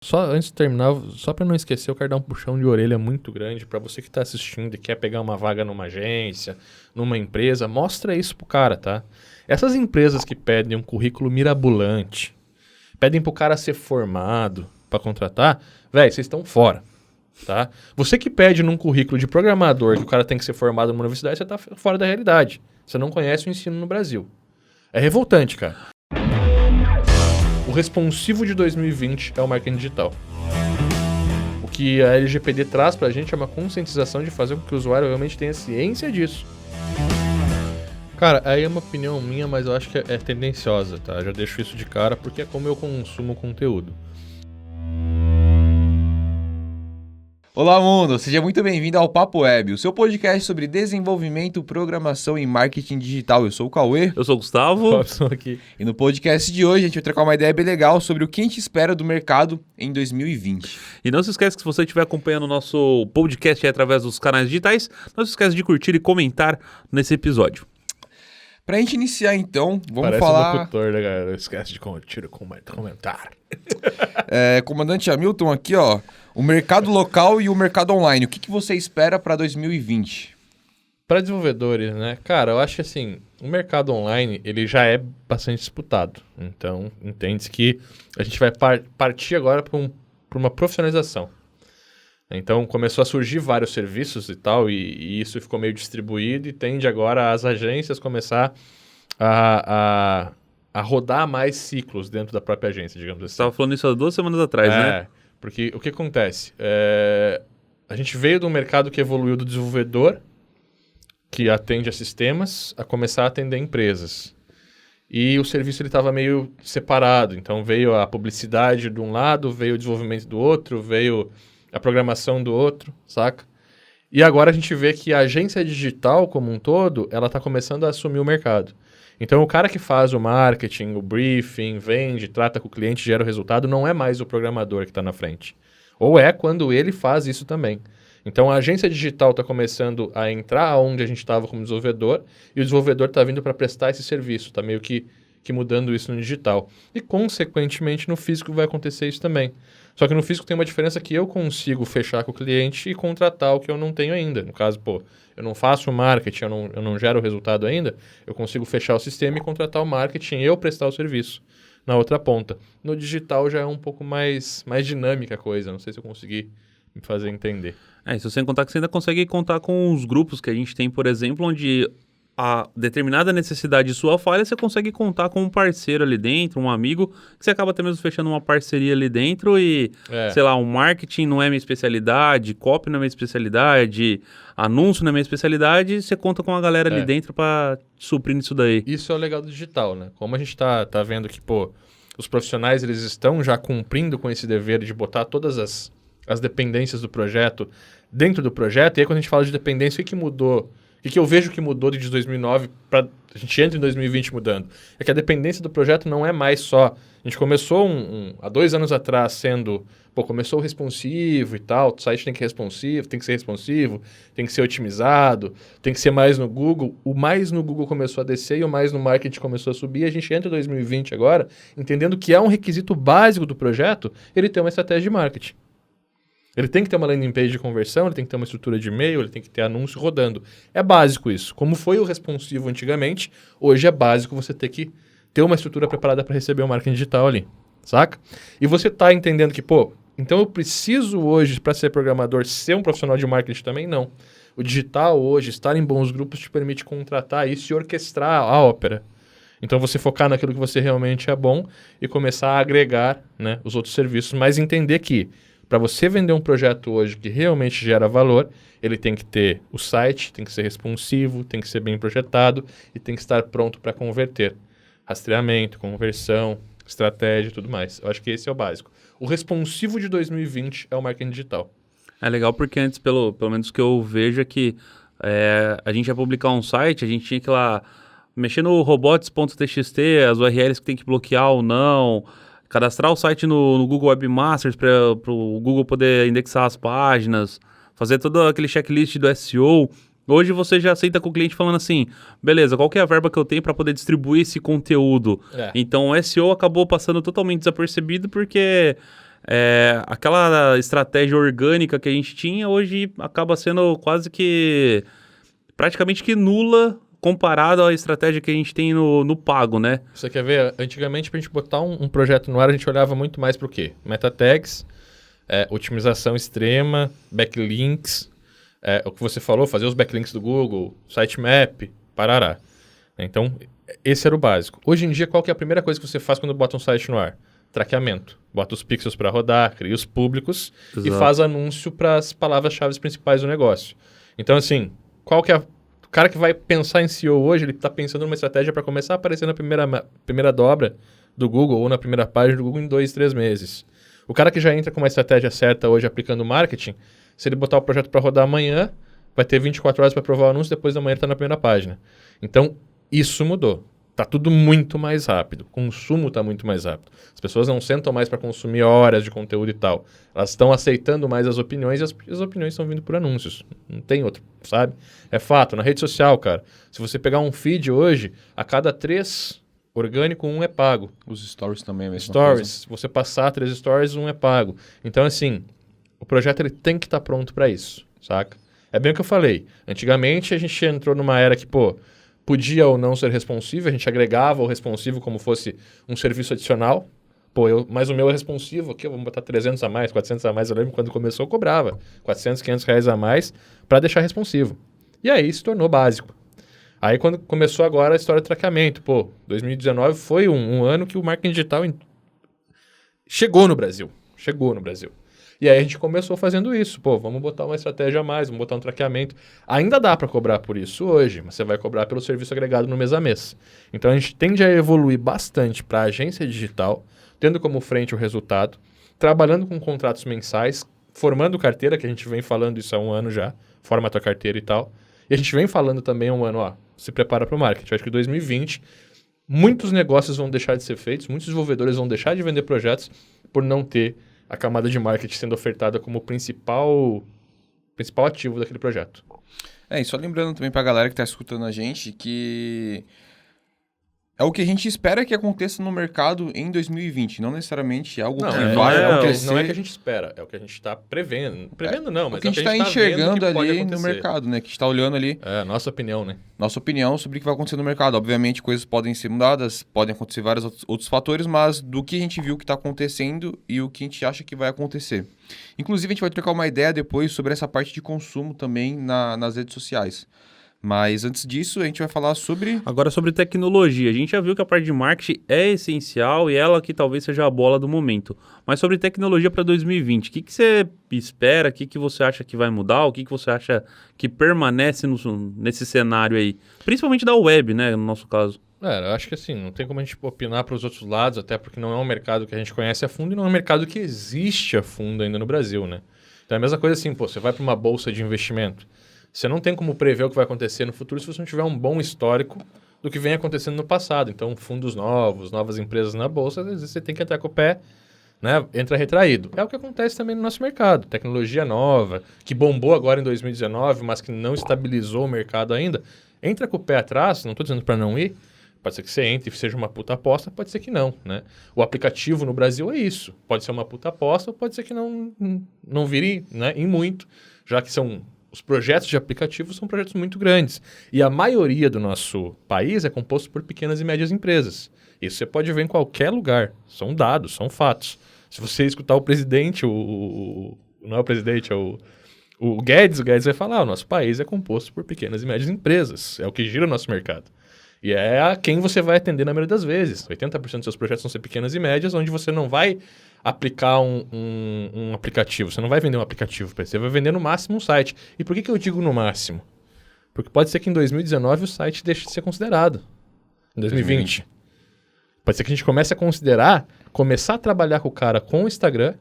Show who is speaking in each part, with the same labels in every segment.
Speaker 1: Só antes de terminar, só para não esquecer, eu quero dar um puxão de orelha muito grande para você que está assistindo e quer pegar uma vaga numa agência, numa empresa, mostra isso pro cara, tá? Essas empresas que pedem um currículo mirabolante, pedem pro cara ser formado para contratar, velho, vocês estão fora, tá? Você que pede num currículo de programador que o cara tem que ser formado numa universidade, você tá fora da realidade. Você não conhece o ensino no Brasil. É revoltante, cara. O responsivo de 2020 é o marketing digital. O que a LGPD traz pra gente é uma conscientização de fazer com que o usuário realmente tenha ciência disso. Cara, aí é uma opinião minha, mas eu acho que é tendenciosa, tá? Já deixo isso de cara porque é como eu consumo conteúdo.
Speaker 2: Olá, mundo! Seja muito bem-vindo ao Papo Web, o seu podcast sobre desenvolvimento, programação e marketing digital. Eu sou o Cauê.
Speaker 3: Eu sou o Gustavo.
Speaker 1: Robson aqui.
Speaker 2: E no podcast de hoje a gente vai trocar uma ideia bem legal sobre o que a gente espera do mercado em 2020.
Speaker 3: E não se esquece que se você estiver acompanhando o nosso podcast aí através dos canais digitais, não se esquece de curtir e comentar nesse episódio.
Speaker 2: Pra gente iniciar então, vamos
Speaker 1: Parece
Speaker 2: falar...
Speaker 1: um locutor, né, galera? Esquece de curtir e comentar.
Speaker 2: Comandante Hamilton aqui, ó. O mercado local e o mercado online. O que você espera para 2020?
Speaker 1: Para desenvolvedores, né? Cara, eu acho que assim, o mercado online, ele já é bastante disputado. Então, entende-se que a gente vai partir agora para uma profissionalização. Então, começou a surgir vários serviços e tal, e isso ficou meio distribuído e tende agora as agências começar a rodar mais ciclos dentro da própria agência, digamos assim.
Speaker 3: Você estava falando isso há 2 semanas atrás, né?
Speaker 1: Porque o que acontece? A gente veio de um mercado que evoluiu do desenvolvedor, que atende a sistemas, a começar a atender empresas. E o serviço estava meio separado. Então veio a publicidade de um lado, veio o desenvolvimento do outro, veio a programação do outro, saca? E agora a gente vê que a agência digital como um todo, ela está começando a assumir o mercado. Então, o cara que faz o marketing, o briefing, vende, trata com o cliente, gera o resultado, não é mais o programador que está na frente. Ou é quando ele faz isso também. Então, a agência digital está começando a entrar onde a gente estava como desenvolvedor e o desenvolvedor está vindo para prestar esse serviço. Está meio que mudando isso no digital. E, consequentemente, no físico vai acontecer isso também. Só que no físico tem uma diferença que eu consigo fechar com o cliente e contratar o que eu não tenho ainda. No caso, eu não faço marketing, eu não gero o resultado ainda, eu consigo fechar o sistema e contratar o marketing e eu prestar o serviço na outra ponta. No digital já é um pouco mais dinâmica a coisa, não sei se eu consegui me fazer entender.
Speaker 3: Isso sem contar que você ainda consegue contar com os grupos que a gente tem, por exemplo, onde a determinada necessidade sua falha, você consegue contar com um parceiro ali dentro, um amigo, que você acaba até mesmo fechando uma parceria ali dentro e, sei lá, o marketing não é minha especialidade, copy não é minha especialidade, anúncio não é minha especialidade, você conta com a galera ali dentro para suprir isso daí.
Speaker 1: Isso é o legal do digital, né? Como a gente tá vendo que, os profissionais, eles estão já cumprindo com esse dever de botar todas as dependências do projeto dentro do projeto, e aí quando a gente fala de dependência, o que mudou? O que eu vejo que mudou de 2009 para a gente entra em 2020 mudando? É que a dependência do projeto não é mais só... A gente começou há 2 anos atrás sendo... começou o responsivo e tal, o site tem que ser responsivo, tem que ser otimizado, tem que ser mais no Google. O mais no Google começou a descer e o mais no marketing começou a subir. A gente entra em 2020 agora, entendendo que é um requisito básico do projeto ele ter uma estratégia de marketing. Ele tem que ter uma landing page de conversão, ele tem que ter uma estrutura de e-mail, ele tem que ter anúncio rodando. É básico isso. Como foi o responsivo antigamente, hoje é básico você ter que ter uma estrutura preparada para receber o marketing digital ali, saca? E você está entendendo que, então eu preciso hoje, para ser programador, ser um profissional de marketing também? Não. O digital hoje, estar em bons grupos, te permite contratar isso e orquestrar a ópera. Então você focar naquilo que você realmente é bom e começar a agregar, né, os outros serviços, mas entender que para você vender um projeto hoje que realmente gera valor, ele tem que ter o site, tem que ser responsivo, tem que ser bem projetado e tem que estar pronto para converter. Rastreamento, conversão, estratégia e tudo mais. Eu acho que esse é o básico. O responsivo de 2020 é o marketing digital.
Speaker 3: É legal porque antes, pelo menos o que eu vejo é que a gente ia publicar um site, a gente tinha que ir lá mexer no robots.txt, as URLs que tem que bloquear ou não... Cadastrar o site no Google Webmasters para o Google poder indexar as páginas, fazer todo aquele checklist do SEO. Hoje você já aceita com o cliente falando assim, beleza, qual que é a verba que eu tenho para poder distribuir esse conteúdo? Então o SEO acabou passando totalmente desapercebido porque aquela estratégia orgânica que a gente tinha, hoje acaba sendo quase que, praticamente que nula comparado à estratégia que a gente tem no pago, né?
Speaker 1: Você quer ver? Antigamente, para a gente botar um projeto no ar, a gente olhava muito mais para o quê? Meta tags, otimização extrema, backlinks, o que você falou, fazer os backlinks do Google, sitemap, parará. Então, esse era o básico. Hoje em dia, qual que é a primeira coisa que você faz quando bota um site no ar? Traqueamento. Bota os pixels para rodar, cria os públicos e faz anúncio para as palavras-chave principais do negócio. Então, assim, qual que é o cara que vai pensar em SEO hoje, ele está pensando numa estratégia para começar a aparecer na primeira dobra do Google ou na primeira página do Google em 2, 3 meses. O cara que já entra com uma estratégia certa hoje aplicando marketing, se ele botar o projeto para rodar amanhã, vai ter 24 horas para provar o anúncio, depois da manhã ele está na primeira página. Então, isso mudou. Tá tudo muito mais rápido. O consumo está muito mais rápido. As pessoas não sentam mais para consumir horas de conteúdo e tal. Elas estão aceitando mais as opiniões e as opiniões estão vindo por anúncios. Não tem outro, sabe? É fato. Na rede social, cara, se você pegar um feed hoje, a cada 3 orgânico, 1 é pago.
Speaker 2: Os stories também é a mesma
Speaker 1: Stories,
Speaker 2: coisa.
Speaker 1: se você passar 3 stories, 1 é pago. Então, assim, o projeto ele tem que estar pronto para isso, saca? É bem o que eu falei. Antigamente, a gente entrou numa era que, podia ou não ser responsivo, a gente agregava o responsivo como fosse um serviço adicional. Mas o meu é responsivo aqui, vamos botar 300 a mais, 400 a mais. Eu lembro quando começou, eu cobrava 400, 500 reais a mais para deixar responsivo. E aí se tornou básico. Aí quando começou agora a história de traqueamento, 2019 foi um ano que o marketing digital chegou no Brasil. E aí a gente começou fazendo isso. Vamos botar uma estratégia a mais, vamos botar um traqueamento. Ainda dá para cobrar por isso hoje, mas você vai cobrar pelo serviço agregado no mês a mês. Então a gente tende a evoluir bastante para a agência digital, tendo como frente o resultado, trabalhando com contratos mensais, formando carteira, que a gente vem falando isso há um ano já, forma a tua carteira e tal. E a gente vem falando também há um ano, se prepara para o marketing. Eu acho que em 2020, muitos negócios vão deixar de ser feitos, muitos desenvolvedores vão deixar de vender projetos por não ter a camada de marketing sendo ofertada como principal ativo daquele projeto.
Speaker 2: E só lembrando também pra galera que tá escutando a gente que é o que a gente espera que aconteça no mercado em 2020, não necessariamente algo que vai acontecer.
Speaker 1: Não é que a gente espera, é o que a gente está prevendo. Prevendo não, mas
Speaker 2: o que a gente está enxergando ali no mercado, né? Que a gente está olhando ali.
Speaker 1: É, nossa opinião, né?
Speaker 2: Nossa opinião sobre o que vai acontecer no mercado. Obviamente, coisas podem ser mudadas, podem acontecer vários outros fatores, mas do que a gente viu que está acontecendo e o que a gente acha que vai acontecer. Inclusive, a gente vai trocar uma ideia depois sobre essa parte de consumo também nas redes sociais. Mas antes disso, a gente vai falar sobre...
Speaker 3: Agora sobre tecnologia. A gente já viu que a parte de marketing é essencial e ela que talvez seja a bola do momento. Mas sobre tecnologia para 2020, o que você espera? O que você acha que vai mudar? O que você acha que permanece nesse cenário aí? Principalmente da web, né, no nosso caso.
Speaker 1: Eu acho que assim, não tem como a gente opinar para os outros lados, até porque não é um mercado que a gente conhece a fundo e não é um mercado que existe a fundo ainda no Brasil, né? Então é a mesma coisa assim, você vai para uma bolsa de investimento. Você não tem como prever o que vai acontecer no futuro se você não tiver um bom histórico do que vem acontecendo no passado. Então, fundos novos, novas empresas na bolsa, às vezes você tem que entrar com o pé, né? Entra retraído. É o que acontece também no nosso mercado. Tecnologia nova, que bombou agora em 2019, mas que não estabilizou o mercado ainda. Entra com o pé atrás, não estou dizendo para não ir. Pode ser que você entre e seja uma puta aposta, pode ser que não, né? O aplicativo no Brasil é isso. Pode ser uma puta aposta, pode ser que não vire, né, em muito, já que os projetos de aplicativo são projetos muito grandes. E a maioria do nosso país é composto por pequenas e médias empresas. Isso você pode ver em qualquer lugar. São dados, são fatos. Se você escutar o presidente, não é o presidente, é o Guedes vai falar, o nosso país é composto por pequenas e médias empresas. É o que gira o nosso mercado. E é a quem você vai atender na maioria das vezes. 80% dos seus projetos vão ser pequenas e médias, onde você não vai aplicar um aplicativo. Você não vai vender um aplicativo para você vai vender no máximo um site. E por que eu digo no máximo? Porque pode ser que em 2019 o site deixe de ser considerado. Em 2020. Pode ser que a gente comece a considerar, começar a trabalhar com o cara com o Instagram,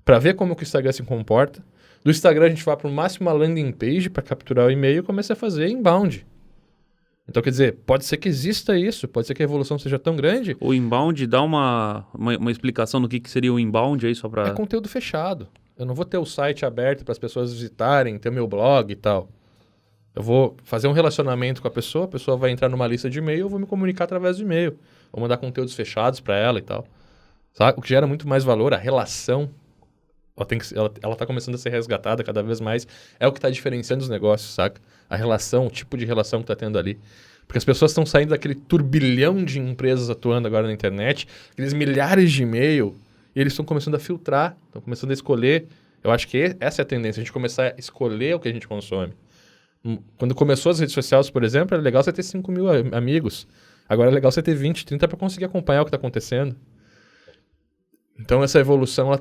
Speaker 1: para ver como que o Instagram se comporta. Do Instagram a gente vai para o máximo uma landing page para capturar o e-mail e começa a fazer inbound. Então, quer dizer, pode ser que exista isso, pode ser que a evolução seja tão grande.
Speaker 3: O inbound dá uma explicação do que seria o inbound aí, só para...
Speaker 1: É conteúdo fechado. Eu não vou ter o site aberto para as pessoas visitarem, ter o meu blog e tal. Eu vou fazer um relacionamento com a pessoa vai entrar numa lista de e-mail, eu vou me comunicar através do e-mail. Vou mandar conteúdos fechados para ela e tal. Sabe? O que gera muito mais valor, a relação, ela tá começando a ser resgatada cada vez mais. É o que está diferenciando os negócios, saca? A relação, o tipo de relação que tá tendo ali. Porque as pessoas estão saindo daquele turbilhão de empresas atuando agora na internet, aqueles milhares de e-mail, e eles estão começando a filtrar, estão começando a escolher. Eu acho que essa é a tendência, a gente começar a escolher o que a gente consome. Quando começou as redes sociais, por exemplo, era legal você ter 5 mil amigos. Agora é legal você ter 20, 30 para conseguir acompanhar o que está acontecendo. Então essa evolução,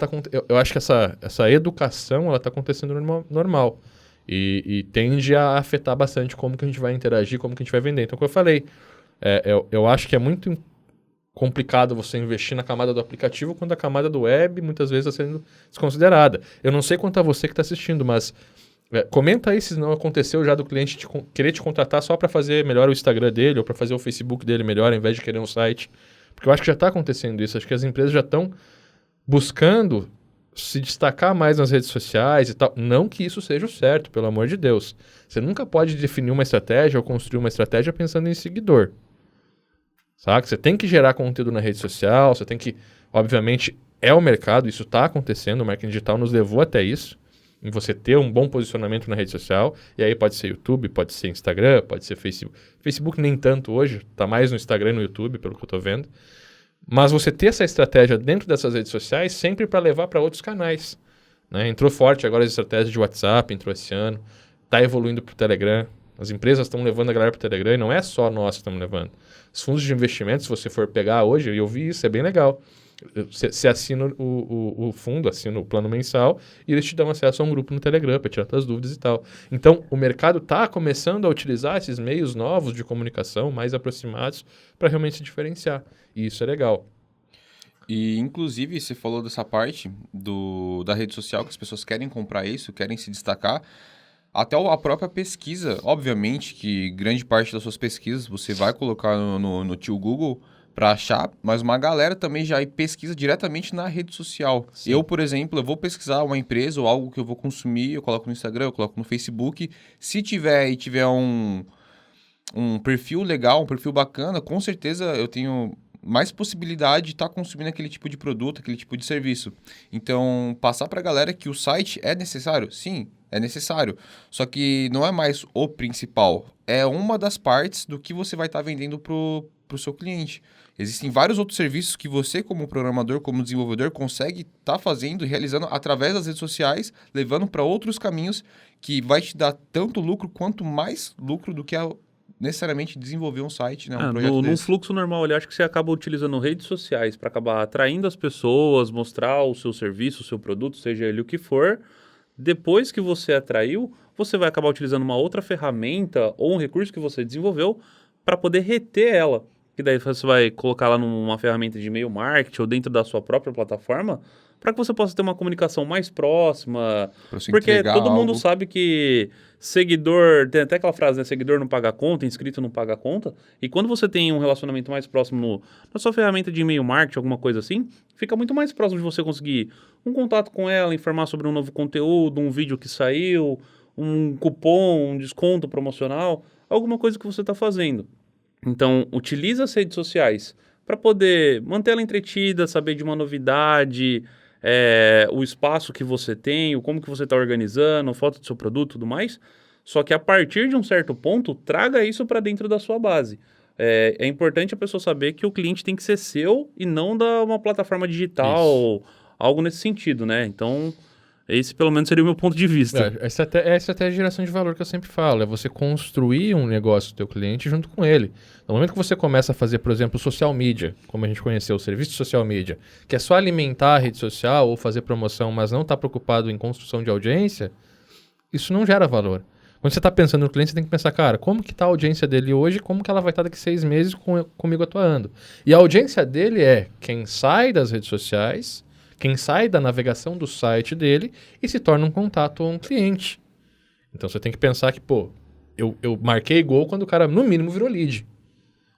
Speaker 1: eu acho que essa educação ela está acontecendo normal. E tende a afetar bastante como que a gente vai interagir, como que a gente vai vender. Então, como eu falei, eu acho que é muito complicado você investir na camada do aplicativo quando a camada do web muitas vezes está sendo desconsiderada. Eu não sei quanto a você que está assistindo, mas comenta aí se não aconteceu já do cliente querer te contratar só para fazer melhor o Instagram dele ou para fazer o Facebook dele melhor, ao invés de querer um site. Porque eu acho que já está acontecendo isso. Acho que as empresas já estão buscando se destacar mais nas redes sociais e tal. Não que isso seja o certo, pelo amor de Deus. Você nunca pode definir uma estratégia ou construir uma estratégia pensando em seguidor. Sabe? Você tem que gerar conteúdo na rede social, você tem que... Obviamente, é o mercado, isso está acontecendo, o marketing digital nos levou até isso, em você ter um bom posicionamento na rede social, e aí pode ser YouTube, pode ser Instagram, pode ser Facebook. Facebook nem tanto hoje, está mais no Instagram e no YouTube, pelo que eu estou vendo. Mas você ter essa estratégia dentro dessas redes sociais sempre para levar para outros canais. Né? Entrou forte agora as estratégias de WhatsApp, entrou esse ano, está evoluindo para o Telegram. As empresas estão levando a galera para o Telegram e não é só nós que estamos levando. Os fundos de investimento, se você for pegar hoje, eu vi isso, é bem legal. Você assina o fundo, assina o plano mensal e eles te dão acesso a um grupo no Telegram para tirar suas dúvidas e tal. Então, o mercado está começando a utilizar esses meios novos de comunicação mais aproximados para realmente se diferenciar. E isso é legal.
Speaker 2: E, inclusive, você falou dessa parte da rede social, que as pessoas querem comprar isso, querem se destacar. Até a própria pesquisa, obviamente que grande parte das suas pesquisas você vai colocar no tio Google para achar, mas uma galera também já pesquisa diretamente na rede social. Sim. Eu, por exemplo, eu vou pesquisar uma empresa ou algo que eu vou consumir, eu coloco no Instagram, eu coloco no Facebook. Se tiver um perfil legal, um perfil bacana, com certeza eu tenho mais possibilidade de estar consumindo aquele tipo de produto, aquele tipo de serviço. Então, passar para a galera que o site é necessário? Sim, é necessário. Só que não é mais o principal. É uma das partes do que você vai estar vendendo para o seu cliente. Existem vários outros serviços que você, como programador, como desenvolvedor, consegue estar fazendo e realizando através das redes sociais, levando para outros caminhos que vai te dar tanto lucro quanto mais lucro do que necessariamente desenvolver um site, né? Um projeto
Speaker 3: num fluxo normal, eu acho que você acaba utilizando redes sociais para acabar atraindo as pessoas, mostrar o seu serviço, o seu produto, seja ele o que for. Depois que você atraiu, você vai acabar utilizando uma outra ferramenta ou um recurso que você desenvolveu para poder reter ela. Que daí você vai colocar lá numa ferramenta de e-mail marketing ou dentro da sua própria plataforma para que você possa ter uma comunicação mais próxima. Porque todo mundo sabe que seguidor, tem até aquela frase, né? Seguidor não paga conta, inscrito não paga conta. E quando você tem um relacionamento mais próximo na sua ferramenta de e-mail marketing, alguma coisa assim, fica muito mais próximo de você conseguir um contato com ela, informar sobre um novo conteúdo, um vídeo que saiu, um cupom, um desconto promocional, alguma coisa que você está fazendo. Então, utiliza as redes sociais para poder manter ela entretida, saber de uma novidade, o espaço que você tem, como que você está organizando, foto do seu produto e tudo mais. Só que a partir de um certo ponto, traga isso para dentro da sua base. É importante a pessoa saber que o cliente tem que ser seu e não da uma plataforma digital, algo nesse sentido, né? Então, esse pelo menos seria o meu ponto de vista.
Speaker 1: Essa é a estratégia de geração de valor que eu sempre falo, é você construir um negócio do teu cliente junto com ele. No momento que você começa a fazer, por exemplo, social media, como a gente conheceu, o serviço de social media, que é só alimentar a rede social ou fazer promoção, mas não está preocupado em construção de audiência, isso não gera valor. Quando você está pensando no cliente, você tem que pensar, cara, como que está a audiência dele hoje, como que ela vai estar daqui 6 meses comigo atuando. E a audiência dele é quem sai das redes sociais, quem sai da navegação do site dele e se torna um contato ou um cliente. Então você tem que pensar que, eu marquei gol quando o cara, no mínimo, virou lead.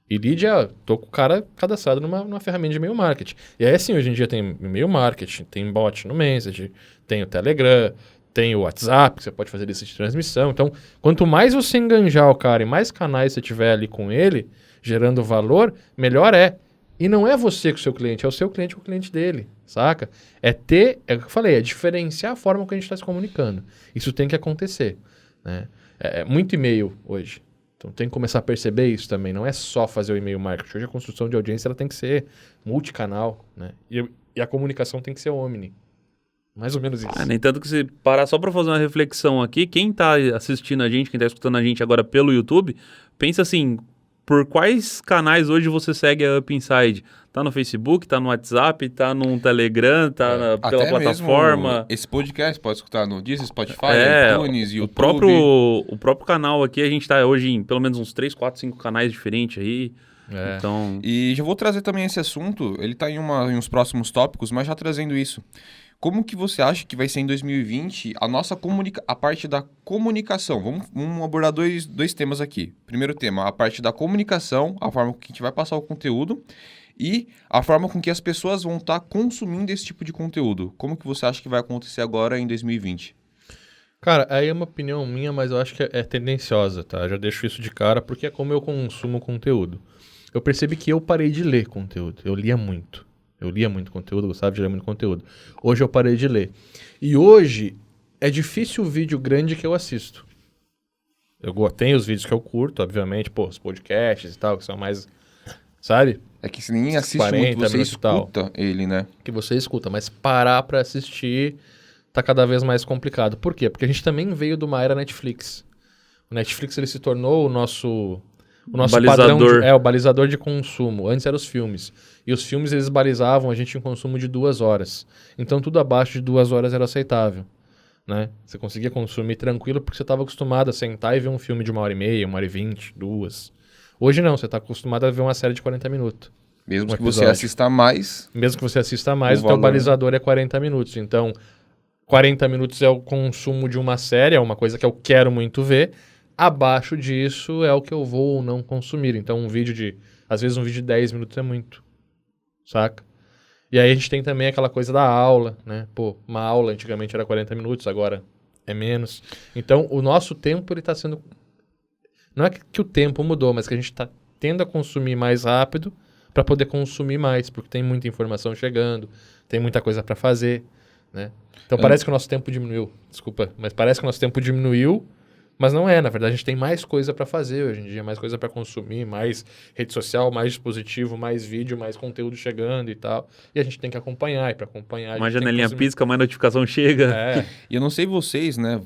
Speaker 1: E lead tô com o cara cadastrado numa ferramenta de e-mail marketing. E aí, assim, hoje em dia tem e-mail marketing, tem bot no Messenger, tem o Telegram, tem o WhatsApp, que você pode fazer lista de transmissão. Então, quanto mais você enganjar o cara e mais canais você tiver ali com ele, gerando valor, melhor é. E não é você com o seu cliente, é o seu cliente com o cliente dele, saca? É o que eu falei, é diferenciar a forma que a gente está se comunicando. Isso tem que acontecer, né? É muito e-mail hoje. Então tem que começar a perceber isso também. Não é só fazer o e-mail marketing. Hoje a construção de audiência ela tem que ser multicanal, né? E a comunicação tem que ser omni. Mais ou menos isso.
Speaker 3: Nem tanto que se parar só para fazer uma reflexão aqui, quem tá assistindo a gente, quem tá escutando a gente agora pelo YouTube, pensa assim, por quais canais hoje você segue a Up Inside? Tá no Facebook, tá no WhatsApp, tá no Telegram, tá pela
Speaker 2: Até
Speaker 3: plataforma.
Speaker 2: Mesmo esse podcast pode escutar no Deezer, Spotify, iTunes, YouTube.
Speaker 3: O próprio canal aqui, a gente tá hoje em pelo menos uns 3, 4, 5 canais diferentes aí. Então...
Speaker 2: E já vou trazer também esse assunto, ele tá em uns próximos tópicos, mas já trazendo isso. Como que você acha que vai ser em 2020 a parte da comunicação? Vamos abordar dois temas aqui. Primeiro tema, a parte da comunicação, a forma com que a gente vai passar o conteúdo e a forma com que as pessoas vão estar consumindo esse tipo de conteúdo. Como que você acha que vai acontecer agora em 2020?
Speaker 1: Cara, aí é uma opinião minha, mas eu acho que é tendenciosa, tá? Já deixo isso de cara, porque é como eu consumo conteúdo. Eu percebi que eu parei de ler conteúdo. Eu lia muito. Eu lia muito conteúdo, gostava de ler muito conteúdo. Hoje eu parei de ler. E hoje é difícil o vídeo grande que eu assisto. Eu tenho os vídeos que eu curto, obviamente, os podcasts e tal, que são mais, sabe?
Speaker 2: É que se ninguém assiste muito, você escuta ele, né?
Speaker 1: Que você escuta, mas parar pra assistir tá cada vez mais complicado. Por quê? Porque a gente também veio de uma era Netflix. O Netflix ele se tornou o nosso
Speaker 3: balizador.
Speaker 1: Padrão o balizador de consumo. Antes eram os filmes. E os filmes, eles balizavam a gente em consumo de 2 horas. Então, tudo abaixo de 2 horas era aceitável, né? Você conseguia consumir tranquilo porque você estava acostumado a sentar e ver um filme de 1h30, 1h20, 2. Hoje não, você está acostumado a ver uma série de 40 minutos.
Speaker 2: Mesmo que você assista mais...
Speaker 1: Mesmo que você assista mais, o teu balizador é 40 minutos. Então, 40 minutos é o consumo de uma série, é uma coisa que eu quero muito ver. Abaixo disso é o que eu vou ou não consumir. Então, às vezes um vídeo de 10 minutos é muito. Saca? E aí a gente tem também aquela coisa da aula, né? Uma aula antigamente era 40 minutos, agora é menos. Então, o nosso tempo, ele tá sendo... Não é que o tempo mudou, mas que a gente tá tendo a consumir mais rápido para poder consumir mais, porque tem muita informação chegando, tem muita coisa para fazer, né? Então, parece que o nosso tempo diminuiu. Desculpa, mas parece que o nosso tempo diminuiu. Mas não é, na verdade, a gente tem mais coisa para fazer hoje em dia, mais coisa para consumir, mais rede social, mais dispositivo, mais vídeo, mais conteúdo chegando e tal. E a gente tem que acompanhar, e para acompanhar...
Speaker 3: Mais janelinha pisca, mais notificação chega.
Speaker 2: E eu não sei vocês, né?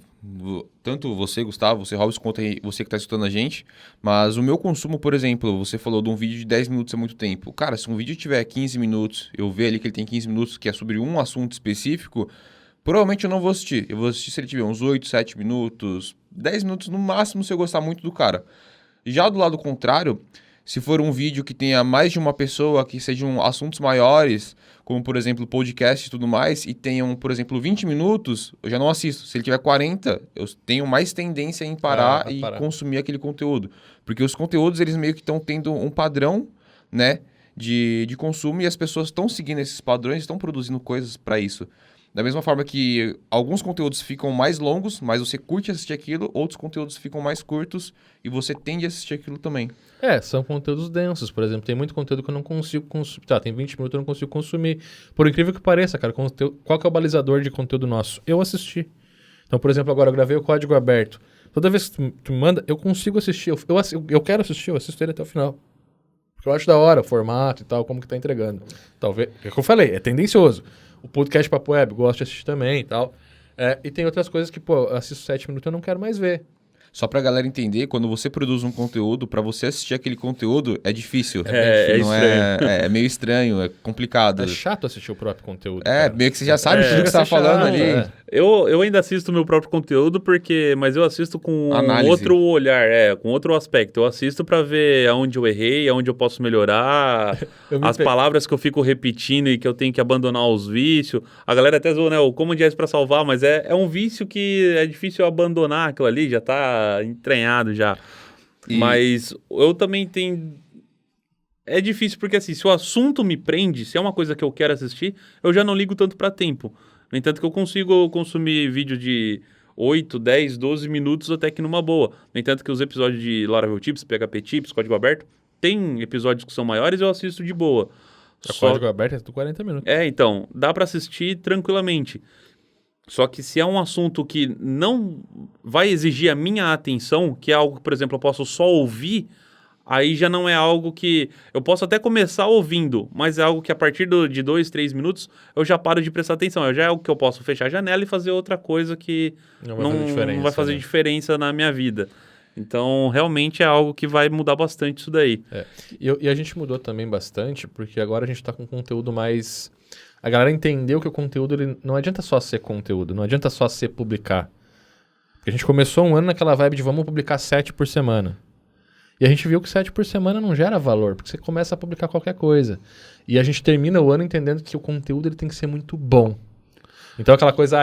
Speaker 2: Tanto você, Gustavo, você, Robson, quanto você que está escutando a gente, mas o meu consumo, por exemplo, você falou de um vídeo de 10 minutos é muito tempo. Cara, se um vídeo tiver 15 minutos, eu ver ali que ele tem 15 minutos, que é sobre um assunto específico... Provavelmente eu não vou assistir. Eu vou assistir se ele tiver uns 8, 7 minutos, 10 minutos no máximo se eu gostar muito do cara. Já do lado contrário, se for um vídeo que tenha mais de uma pessoa, que sejam assuntos maiores, como por exemplo podcast e tudo mais, e tenham, por exemplo, 20 minutos, eu já não assisto. Se ele tiver 40, eu tenho mais tendência em parar consumir aquele conteúdo. Porque os conteúdos, eles meio que estão tendo um padrão, né, de consumo, e as pessoas estão seguindo esses padrões, estão produzindo coisas para isso. Da mesma forma que alguns conteúdos ficam mais longos, mas você curte assistir aquilo, outros conteúdos ficam mais curtos e você tende a assistir aquilo também.
Speaker 1: São conteúdos densos, por exemplo. Tem muito conteúdo que eu não consigo consumir. Tem 20 minutos que eu não consigo consumir. Por incrível que pareça, cara, qual que é o balizador de conteúdo nosso? Eu assisti. Então, por exemplo, agora eu gravei o Código Aberto. Toda vez que tu me manda, eu consigo assistir. Eu quero assistir, eu assisto ele até o final. Porque eu acho da hora o formato e tal, como que tá entregando. Talvez, é o que eu falei, é tendencioso. O podcast Papo Web, gosto de assistir também e tal. E tem outras coisas que, eu assisto 7 minutos e eu não quero mais ver.
Speaker 2: Só pra galera entender, quando você produz um conteúdo, pra você assistir aquele conteúdo, é difícil. É meio estranho, é complicado.
Speaker 1: É chato assistir o próprio conteúdo.
Speaker 2: Meio que você já sabe tudo que você tá falando ali.
Speaker 3: Eu ainda assisto o meu próprio conteúdo, mas eu assisto com outro olhar, com outro aspecto. Eu assisto pra ver aonde eu errei, aonde eu posso melhorar, as palavras que eu fico repetindo e que eu tenho que abandonar os vícios. A galera até zoa, né? Como dias pra salvar, mas é um vício que é difícil abandonar aquilo ali, já tá entranhado já. Mas eu também tenho... É difícil porque, assim, se o assunto me prende, se é uma coisa que eu quero assistir, eu já não ligo tanto pra tempo. No entanto que eu consigo consumir vídeo de 8, 10, 12 minutos até que numa boa. No entanto que os episódios de Laravel Tips, PHP Tips, Código Aberto, Tem episódios que são maiores, eu assisto de boa.
Speaker 1: O código aberto é tudo 40 minutos.
Speaker 3: Então, dá pra assistir tranquilamente. Só que se é um assunto que não vai exigir a minha atenção, que é algo que, por exemplo, eu posso só ouvir, aí já não é algo que... Eu posso até começar ouvindo, mas é algo que a partir de 2, 3 minutos eu já paro de prestar atenção. Já é algo que eu posso fechar a janela e fazer outra coisa que não vai fazer diferença na minha vida. Então, realmente é algo que vai mudar bastante isso daí.
Speaker 1: E a gente mudou também bastante, porque agora a gente tá com conteúdo mais... A galera entendeu que o conteúdo, ele não adianta só ser conteúdo, não adianta só ser publicar. Porque a gente começou um ano naquela vibe de vamos publicar 7 por semana. E a gente viu que 7 por semana não gera valor, porque você começa a publicar qualquer coisa. E a gente termina o ano entendendo que o conteúdo ele tem que ser muito bom. Então aquela coisa,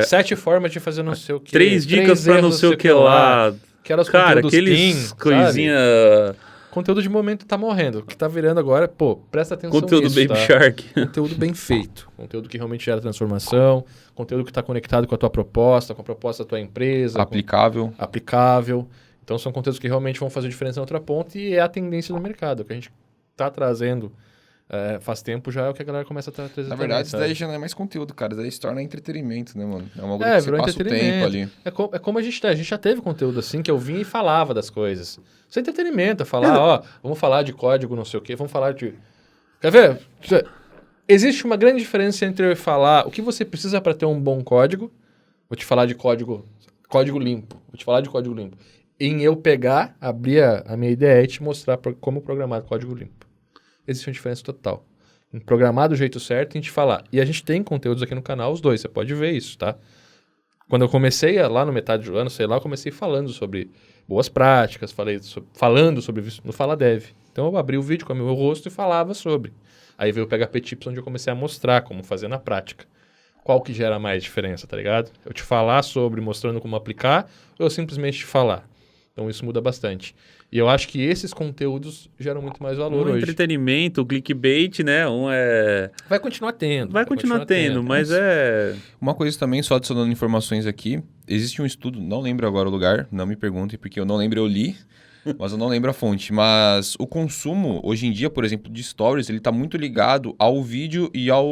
Speaker 1: 7 formas de fazer não sei o que.
Speaker 3: 3 dicas pra não sei o que lá.
Speaker 1: Que era os
Speaker 3: cara,
Speaker 1: conteúdos
Speaker 3: aqueles coisinha...
Speaker 1: Conteúdo de momento tá morrendo. O que tá virando agora, presta atenção
Speaker 3: conteúdo
Speaker 1: nisso,
Speaker 3: Baby
Speaker 1: tá?
Speaker 3: Shark.
Speaker 1: Conteúdo bem feito. Conteúdo que realmente gera transformação. Conteúdo que tá conectado com a tua proposta, com a proposta da tua empresa. Aplicável. Então são conteúdos que realmente vão fazer diferença na outra ponta e é a tendência do mercado. O que a gente tá trazendo faz tempo já é o que a galera começa a trazer.
Speaker 2: Na verdade, isso daí já não é mais conteúdo, cara. Isso daí se torna entretenimento, né, mano? É uma coisa que você passa o tempo ali.
Speaker 1: É como a gente já teve conteúdo assim, que eu vinha e falava das coisas. Isso é entretenimento, falar, vamos falar de código, não sei o quê, vamos falar de... Quer ver? Existe uma grande diferença entre eu falar o que você precisa para ter um bom código, vou te falar de código limpo, em eu pegar, abrir a minha ideia e te mostrar como programar código limpo. Existe uma diferença total. Em programar do jeito certo e a gente falar. E a gente tem conteúdos aqui no canal, os dois, você pode ver isso, tá? Quando eu comecei lá no metade do ano, eu comecei falando sobre boas práticas, falando sobre isso no Fala Dev. Então eu abri o vídeo com o meu rosto e falava sobre. Aí veio o PHP Tips, onde eu comecei a mostrar como fazer na prática. Qual que gera mais diferença, tá ligado? Eu te falar sobre, mostrando como aplicar, ou eu simplesmente te falar. Então isso muda bastante. E eu acho que esses conteúdos geram muito mais valor hoje.
Speaker 3: Entretenimento, clickbait, né?
Speaker 1: Vai continuar tendo.
Speaker 3: Vai continuar tendo, mas
Speaker 2: Uma coisa também, só adicionando informações aqui. Existe um estudo, não lembro agora o lugar, não me perguntem, porque eu não lembro, eu li, mas eu não lembro a fonte. Mas o consumo, hoje em dia, por exemplo, de stories, ele está muito ligado ao vídeo e ao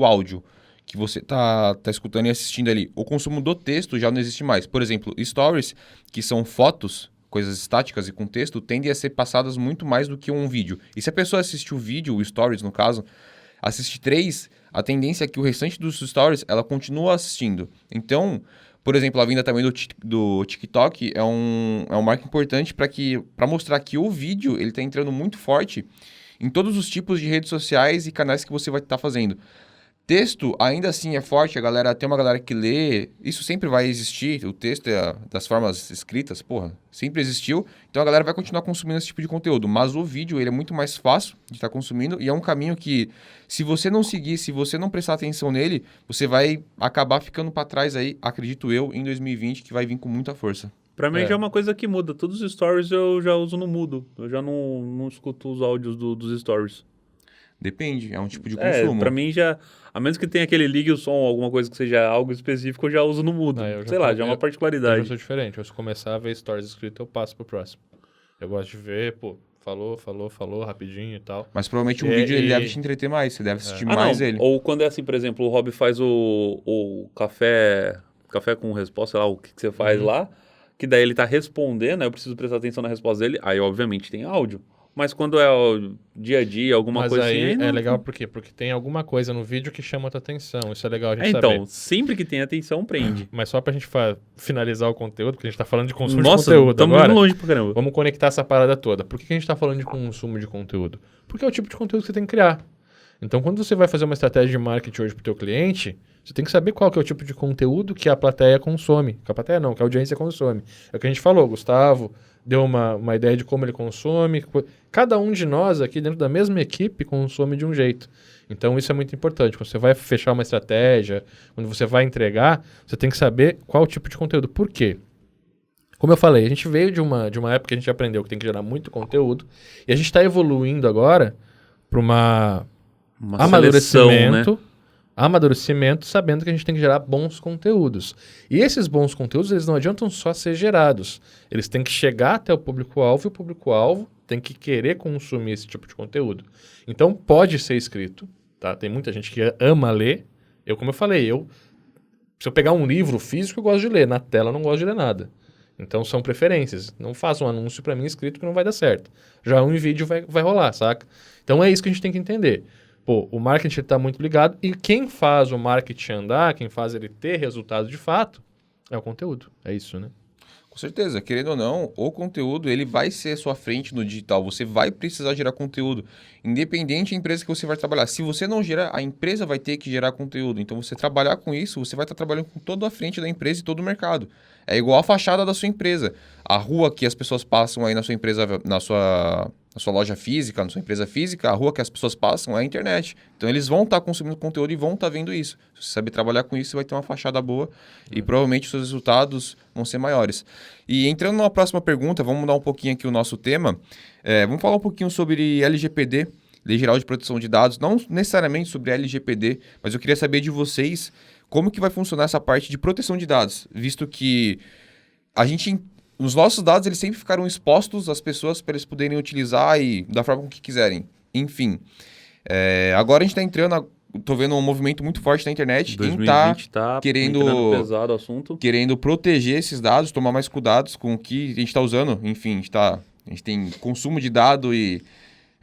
Speaker 2: áudio que você tá escutando e assistindo ali. O consumo do texto já não existe mais. Por exemplo, stories, que são fotos, coisas estáticas e com texto, tendem a ser passadas muito mais do que um vídeo. E se a pessoa assistir o vídeo, o stories no caso, assiste 3, a tendência é que o restante dos stories, ela continua assistindo. Então, por exemplo, a vinda também do TikTok é um marco importante para mostrar que o vídeo ele está entrando muito forte em todos os tipos de redes sociais e canais que você vai estar fazendo. Texto ainda assim é forte, tem uma galera que lê, isso sempre vai existir, o texto das formas escritas, sempre existiu, então a galera vai continuar consumindo esse tipo de conteúdo, mas o vídeo ele é muito mais fácil de estar consumindo e é um caminho que, se você não seguir, se você não prestar atenção nele, você vai acabar ficando para trás aí, acredito eu, em 2020, que vai vir com muita força.
Speaker 3: Pra mim já é uma coisa que muda, todos os stories eu já uso no mudo, eu já não escuto os áudios dos stories.
Speaker 2: Depende, é um tipo de consumo.
Speaker 3: Pra mim já... A menos que tenha aquele ligue o som, alguma coisa que seja algo específico, eu já uso no mudo. Já é uma particularidade.
Speaker 1: Eu sou diferente. Se começar a ver stories escritas, eu passo pro próximo. Eu gosto de ver, falou, rapidinho e tal.
Speaker 2: Mas provavelmente um vídeo ele deve te entreter mais, você deve assistir mais ele.
Speaker 3: Ou quando é assim, por exemplo, o Rob faz o café com resposta, sei lá, o que você faz lá, que daí ele tá respondendo, aí eu preciso prestar atenção na resposta dele, aí obviamente tem áudio. Mas quando é o dia a dia, alguma coisa assim...
Speaker 1: Mas aí é legal por quê? Porque tem alguma coisa no vídeo que chama a tua atenção. Isso é legal a gente saber.
Speaker 3: Então, sempre que tem atenção, prende.
Speaker 1: Mas só pra gente finalizar o conteúdo, porque a gente tá falando de consumo de conteúdo agora.
Speaker 3: Estamos muito longe pra caramba.
Speaker 1: Vamos conectar essa parada toda. Por que a gente tá falando de consumo de conteúdo? Porque é o tipo de conteúdo que você tem que criar. Então, quando você vai fazer uma estratégia de marketing hoje pro teu cliente, você tem que saber qual que é o tipo de conteúdo que a plateia consome. Que a plateia não, que a audiência consome. É o que a gente falou, Gustavo deu uma ideia de como ele consome. Cada um de nós aqui dentro da mesma equipe consome de um jeito. Então isso é muito importante. Quando você vai fechar uma estratégia, quando você vai entregar, você tem que saber qual tipo de conteúdo. Por quê? Como eu falei, a gente veio de uma época que a gente aprendeu que tem que gerar muito conteúdo e a gente está evoluindo agora para uma amadurecimento,
Speaker 3: seleção, né?
Speaker 1: Amadurecimento, sabendo que a gente tem que gerar bons conteúdos. E esses bons conteúdos, eles não adiantam só ser gerados. Eles têm que chegar até o público-alvo e o público-alvo tem que querer consumir esse tipo de conteúdo. Então, pode ser escrito, tá? Tem muita gente que ama ler. Como eu falei, se eu pegar um livro físico, eu gosto de ler. Na tela, eu não gosto de ler nada. Então, são preferências. Não faça um anúncio para mim escrito que não vai dar certo. Já um vídeo vai rolar, saca? Então, é isso que a gente tem que entender. Pô, o marketing está muito ligado e quem faz o marketing andar, quem faz ele ter resultado de fato, é o conteúdo. É isso, né?
Speaker 2: Com certeza, querendo ou não, o conteúdo ele vai ser sua frente no digital. Você vai precisar gerar conteúdo, independente da empresa que você vai trabalhar. Se você não gerar, a empresa vai ter que gerar conteúdo. Então, você trabalhar com isso, você vai estar trabalhando com toda a frente da empresa e todo o mercado. É igual a fachada da sua empresa. A rua que as pessoas passam aí na sua empresa, na sua loja física, na sua empresa física, a rua que as pessoas passam é a internet. Então, eles vão estar consumindo conteúdo e vão estar vendo isso. Se você saber trabalhar com isso, você vai ter uma fachada boa e provavelmente os seus resultados vão ser maiores. E entrando na próxima pergunta, vamos mudar um pouquinho aqui o nosso tema. Vamos falar um pouquinho sobre LGPD, Lei Geral de Proteção de Dados, não necessariamente sobre LGPD, mas eu queria saber de vocês como que vai funcionar essa parte de proteção de dados, visto que os nossos dados eles sempre ficaram expostos às pessoas para eles poderem utilizar e da forma que quiserem. Enfim, agora a gente está entrando, estou vendo um movimento muito forte na internet.
Speaker 3: 2020 tá
Speaker 2: querendo
Speaker 3: pesado o assunto.
Speaker 2: Querendo proteger esses dados, tomar mais cuidados com o que a gente está usando. Enfim, a gente tem consumo de dado e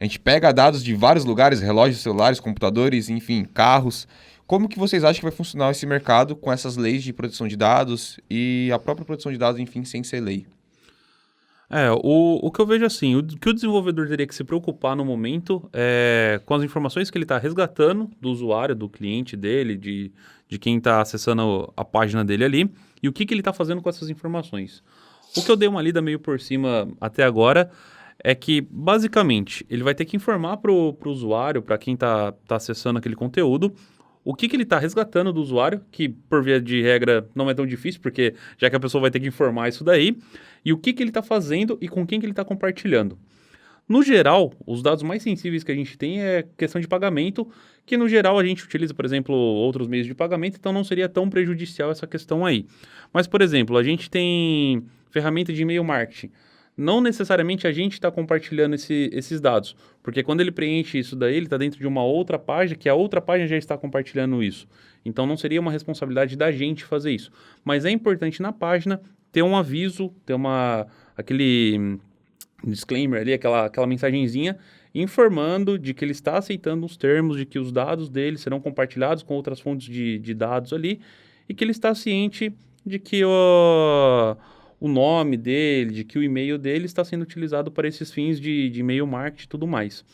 Speaker 2: a gente pega dados de vários lugares, relógios, celulares, computadores, enfim, carros. Como que vocês acham que vai funcionar esse mercado com essas leis de proteção de dados e a própria proteção de dados, enfim, sem ser lei?
Speaker 3: O que eu vejo assim, o que o desenvolvedor teria que se preocupar no momento é com as informações que ele está resgatando do usuário, do cliente dele, de quem está acessando a página dele ali, e o que ele está fazendo com essas informações. O que eu dei uma lida meio por cima até agora é que, basicamente, ele vai ter que informar para o usuário, para quem está acessando aquele conteúdo, o que ele está resgatando do usuário, que por via de regra não é tão difícil, porque já que a pessoa vai ter que informar isso daí, e o que ele está fazendo e com quem que ele está compartilhando. No geral, os dados mais sensíveis que a gente tem é questão de pagamento, que no geral a gente utiliza, por exemplo, outros meios de pagamento, então não seria tão prejudicial essa questão aí. Mas, por exemplo, a gente tem ferramenta de e-mail marketing. Não necessariamente a gente está compartilhando esses dados, porque quando ele preenche isso daí, ele está dentro de uma outra página, que a outra página já está compartilhando isso. Então não seria uma responsabilidade da gente fazer isso. Mas é importante na página ter um aviso, ter aquele disclaimer ali, aquela mensagenzinha, informando de que ele está aceitando os termos, de que os dados dele serão compartilhados com outras fontes de dados ali, e que ele está ciente de que o nome dele, de que o e-mail dele está sendo utilizado para esses fins de e-mail marketing e tudo mais.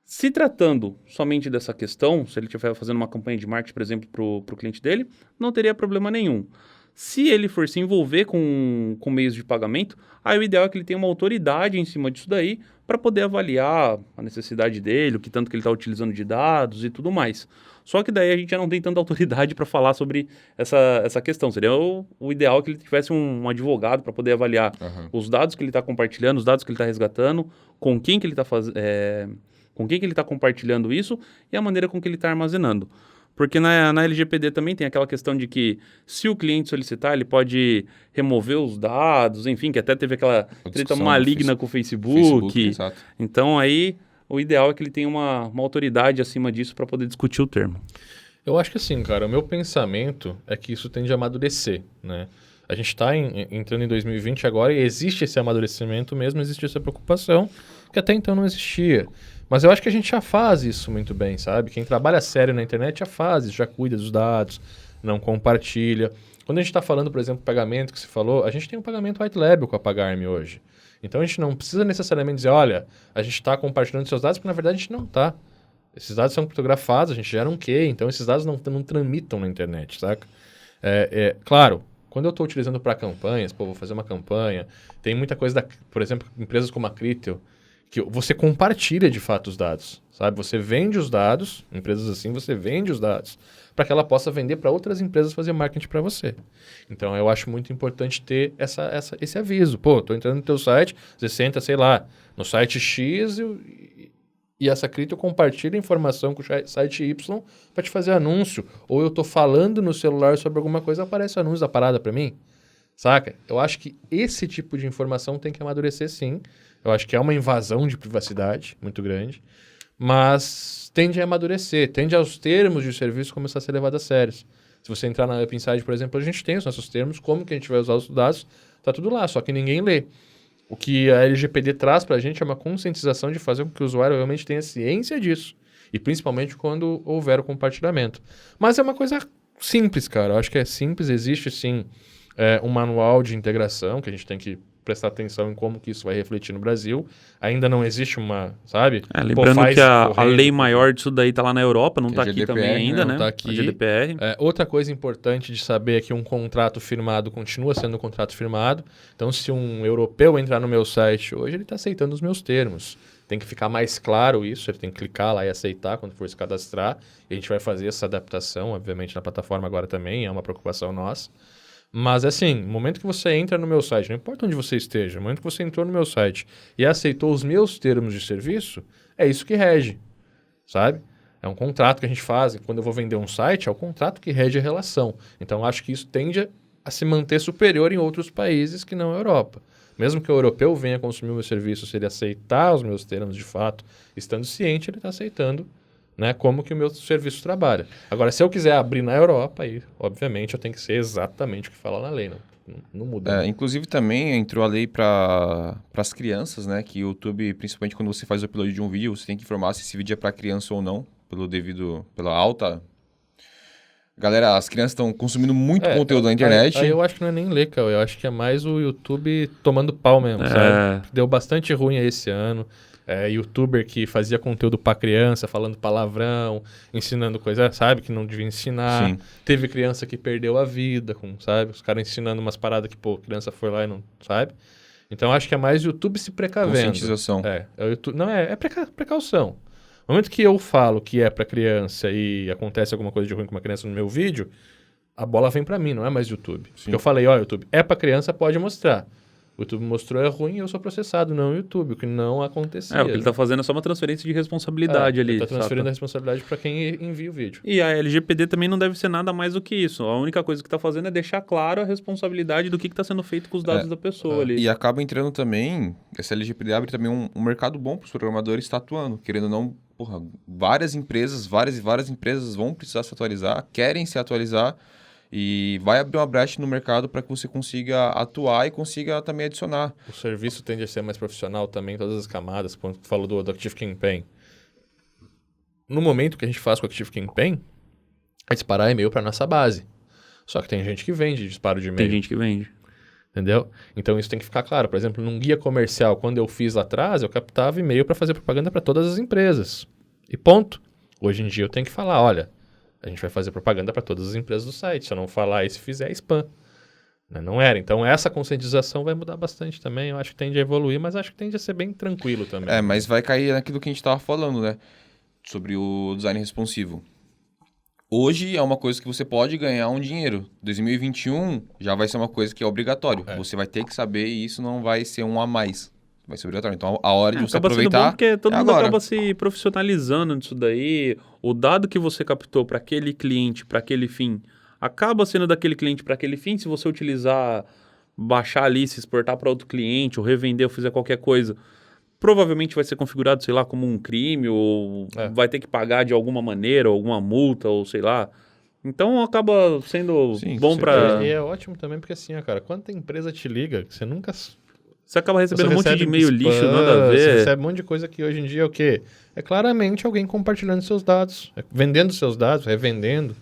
Speaker 3: Se tratando somente dessa questão, se ele estiver fazendo uma campanha de marketing, por exemplo, para o cliente dele, não teria problema nenhum. Se ele for se envolver com meios de pagamento, aí o ideal é que ele tenha uma autoridade em cima disso daí para poder avaliar a necessidade dele, o que tanto que ele está utilizando de dados e tudo mais. Só que daí a gente já não tem tanta autoridade para falar sobre essa questão. Seria o ideal que ele tivesse um advogado para poder avaliar os dados que ele está compartilhando, os dados que ele está resgatando, com quem que ele está com quem que ele está compartilhando isso e a maneira com que ele está armazenando. Porque na LGPD também tem aquela questão de que se o cliente solicitar, ele pode remover os dados, enfim, que até teve aquela treta maligna com o Facebook.
Speaker 2: Exato.
Speaker 3: Então aí o ideal é que ele tenha uma autoridade acima disso para poder discutir o termo.
Speaker 1: Eu acho que assim, cara, o meu pensamento é que isso tende a amadurecer, né? A gente está entrando em 2020 agora e existe esse amadurecimento mesmo, existe essa preocupação que até então não existia. Mas eu acho que a gente já faz isso muito bem, sabe? Quem trabalha sério na internet já faz isso, já cuida dos dados, não compartilha. Quando a gente está falando, por exemplo, pagamento que você falou, a gente tem um pagamento white label com a Pagar.me hoje. Então a gente não precisa necessariamente dizer, olha, a gente está compartilhando seus dados, porque na verdade a gente não está. Esses dados são criptografados, a gente gera um key, então esses dados não tramitam na internet, saca? Claro, quando eu estou utilizando para campanhas, vou fazer uma campanha, tem muita coisa, por exemplo, empresas como a Criteo, que você compartilha de fato os dados, sabe? Você vende os dados, empresas assim, você vende os dados, para que ela possa vender para outras empresas fazer marketing para você. Então, eu acho muito importante ter esse aviso. Pô, estou entrando no teu site, você senta, sei lá, no site X E essa cripto compartilha informação com o site Y para te fazer anúncio. Ou eu tô falando no celular sobre alguma coisa, aparece anúncio da parada para mim. Saca? Eu acho que esse tipo de informação tem que amadurecer sim. Eu acho que é uma invasão de privacidade muito grande. Mas tende a amadurecer, tende aos termos de serviço começar a ser levado a sério. Se você entrar na Up Inside, por exemplo, a gente tem os nossos termos, como que a gente vai usar os dados, tá tudo lá, só que ninguém lê. O que a LGPD traz pra gente é uma conscientização de fazer com que o usuário realmente tenha ciência disso. E principalmente quando houver o compartilhamento. Mas é uma coisa simples, cara. Eu acho que é simples, existe sim um manual de integração que a gente tem que prestar atenção em como que isso vai refletir no Brasil. Ainda não existe uma, sabe?
Speaker 3: Lembrando que a lei maior disso daí tá lá na Europa, não tá aqui
Speaker 2: GDPR,
Speaker 3: também ainda, né?
Speaker 1: Não tá aqui.
Speaker 3: A GDPR.
Speaker 1: Outra coisa importante de saber é que um contrato firmado continua sendo um contrato firmado. Então, se um europeu entrar no meu site hoje, ele está aceitando os meus termos. Tem que ficar mais claro isso, ele tem que clicar lá e aceitar quando for se cadastrar. E a gente vai fazer essa adaptação, obviamente, na plataforma agora também, é uma preocupação nossa. Mas assim, no momento que você entra no meu site, não importa onde você esteja, no momento que você entrou no meu site e aceitou os meus termos de serviço, é isso que rege, sabe? É um contrato que a gente faz, quando eu vou vender um site, é o contrato que rege a relação. Então, acho que isso tende a se manter superior em outros países que não a Europa. Mesmo que o europeu venha consumir o meu serviço, se ele aceitar os meus termos de fato, estando ciente, ele está aceitando, né, como que o meu serviço trabalha. Agora, se eu quiser abrir na Europa, aí, obviamente, eu tenho que ser exatamente o que fala na lei, não muda.
Speaker 2: Inclusive, também entrou a lei para as crianças, né, que o YouTube, principalmente quando você faz o upload de um vídeo, você tem que informar se esse vídeo é para criança ou não, pela alta... Galera, as crianças estão consumindo muito conteúdo na internet.
Speaker 1: Aí eu acho que não é nem lei, cara. Eu acho que é mais o YouTube tomando pau mesmo, sabe? Deu bastante ruim aí esse ano. Youtuber que fazia conteúdo pra criança, falando palavrão, ensinando coisa, sabe, que não devia ensinar.
Speaker 2: Sim.
Speaker 1: Teve criança que perdeu a vida, sabe? Os caras ensinando umas paradas que, a criança foi lá e não, sabe? Então, acho que é mais o YouTube se precavendo.
Speaker 2: Conscientização.
Speaker 1: É precaução. No momento que eu falo que é pra criança e acontece alguma coisa de ruim com uma criança no meu vídeo, a bola vem pra mim, não é mais YouTube.
Speaker 2: Sim.
Speaker 1: Porque eu falei, YouTube, é pra criança, pode mostrar. O YouTube mostrou é ruim e eu sou processado, não o YouTube, o que não acontecia.
Speaker 3: O que ele tá fazendo é só uma transferência de responsabilidade ali.
Speaker 1: Ele tá transferindo a responsabilidade para quem envia o vídeo.
Speaker 3: E a LGPD também não deve ser nada mais do que isso. A única coisa que tá fazendo é deixar claro a responsabilidade do que tá sendo feito com os dados da pessoa ali.
Speaker 2: E acaba entrando também, essa LGPD abre também um mercado bom para os programadores estar atuando. Querendo ou não, várias empresas vão precisar se atualizar, querem se atualizar. E vai abrir uma brecha no mercado para que você consiga atuar e consiga também adicionar.
Speaker 1: O serviço tende a ser mais profissional também em todas as camadas. Quando tu falou do Active Campaign. No momento que a gente faz com o Active Campaign, é disparar e-mail para nossa base. Só que tem gente que vende disparo de e-mail.
Speaker 3: Tem gente que vende.
Speaker 1: Entendeu? Então isso tem que ficar claro. Por exemplo, num guia comercial, quando eu fiz lá atrás, eu captava e-mail para fazer propaganda para todas as empresas. E ponto. Hoje em dia eu tenho que falar, olha... A gente vai fazer propaganda para todas as empresas do site. Se eu não falar e se fizer, spam. Não era. Então, essa conscientização vai mudar bastante também. Eu acho que tende a evoluir, mas acho que tende a ser bem tranquilo também.
Speaker 2: Mas vai cair naquilo que a gente estava falando, né? Sobre o design responsivo. Hoje é uma coisa que você pode ganhar um dinheiro. 2021 já vai ser uma coisa que é obrigatório. Você vai ter que saber e isso não vai ser um a mais. Vai ser obrigatório. Então, a hora de você aproveitar
Speaker 3: sendo bom porque todo mundo
Speaker 2: agora.
Speaker 3: acaba se profissionalizando disso daí. O dado que você captou para aquele cliente, para aquele fim, acaba sendo daquele cliente para aquele fim. Se você utilizar, baixar ali, se exportar para outro cliente, ou revender, ou fizer qualquer coisa, provavelmente vai ser configurado, sei lá, como um crime, ou vai ter que pagar de alguma maneira, alguma multa, ou sei lá. Então, acaba sendo bom para...
Speaker 1: E é ótimo também porque assim, cara, quanta empresa te liga que você nunca...
Speaker 3: Você acaba recebendo um monte de e-mail lixo, nada a ver.
Speaker 1: Você recebe um monte de coisa que hoje em dia é o quê? É claramente alguém compartilhando seus dados, vendendo seus dados, revendendo.